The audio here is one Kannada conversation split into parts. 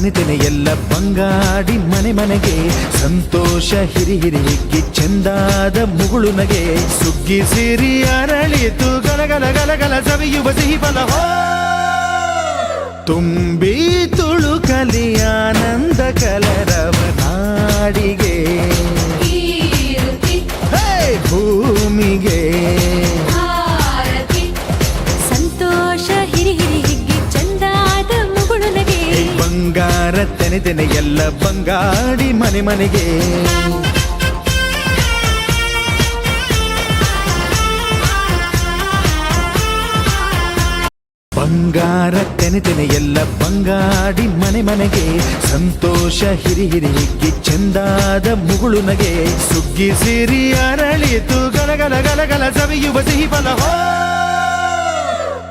ತೆನೆ ಎಲ್ಲ ಬಂಗಾಡಿ ಮನೆ ಮನೆಗೆ ಸಂತೋಷ ಹಿರಿ ಹಿರಿ ಹಿಗ್ಗಿ ಚೆಂದಾದ ಮುಗುಳು ನಗೆ ಸುಗ್ಗಿ ಸಿರಿ ಅರಳಿತು ಗಲಗಲ ಗಲಗಲ ಸವಿಯುವ ಸಿಹಿ ಫಲ ತುಂಬಿ ತುಳುಕಲಿ ಆನಂದ ಕಲರವ ನಾಡಿಗೆ ಭೂಮಿಗೆ ಸಂತೋಷ ಹಿರಿ ಹಿರಿ ಹಿಗ್ಗಿ ಚಂದಾದ ಮುಗುಳು ನಗೆ ಬಂಗಾರ ತೆನೆ ಎಲ್ಲ ಬಂಗಾಡಿ ಮನೆ ಮನೆಗೆ ಬಂಗಾರ ತೆನೆ ಎಲ್ಲ ಬಂಗಾಡಿ ಮನೆ ಮನೆಗೆ ಸಂತೋಷ ಹಿರಿ ಹಿರಿ ಹಿಗ್ಗಿ ಚೆಂದಾದ ಮುಗುಳು ನಗೆ ಸುಗ್ಗಿ ಸಿರಿ ಅರಳಿತು ಗಲಗಲ ಗಲಗಲ ಸವಿಯುವ ಸಿಹಿ ಫಲ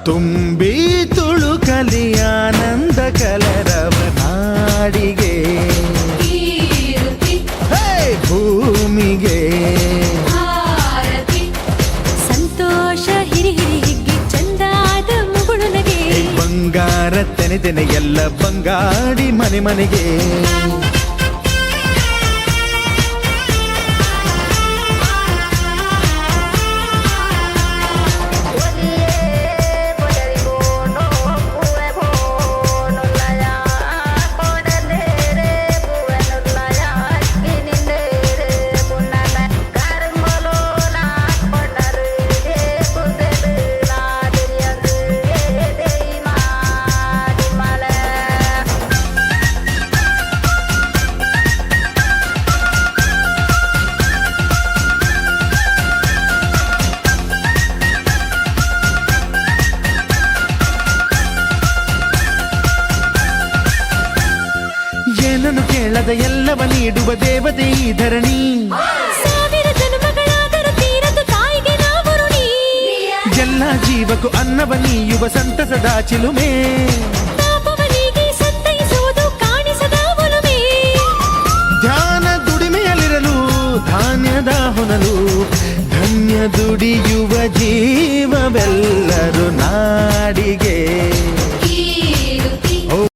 ತುಂಬಿ ತುಳುಕಲಿ ಆನಂದ ಕಲರವ ನಾಡಿಗೆ ಭೂಮಿಗೆ ಸಂತೋಷ ಹಿರಿ ಹಿರಿ ಹಿಗ್ಗಿ ಚಂದಾದ ಮುಗುಳು ನಗೆ ಬಂಗಾರ ತೆನೆ ಎಲ್ಲ ಬಂಗಾಡಿ ಮನೆ ಮನೆಗೆ ಏನನ್ನು ಕೇಳದ ಎಲ್ಲವ ನೀಡುವ ದೇವತೆ ಈ ಧರಣಿ ಸಾವಿರ ಜನ್ಮಗಳಾದರೂ ತೀರದು ತಾಯಿಗೆ ನಾವು ಋಣಿ ಎಲ್ಲ ಜೀವಕ್ಕೂ ಅನ್ನವ ನೀಯುವ ಸಂತಸದ ಚಿಲುಮೆ ಪಾಪವನಿಗೆ ಸಂತೈಸುವುದು ಕಾಣಿಸದ ಒಲುಮೆ ಧ್ಯಾನ ದುಡಿಮೆಯಲ್ಲಿರಲು ಧಾನ್ಯದ ಹೊನಲು ಧನ್ಯ ದುಡಿಯುವ ಜೀವವೆಲ್ಲರೂ ನಾಡಿಗೆ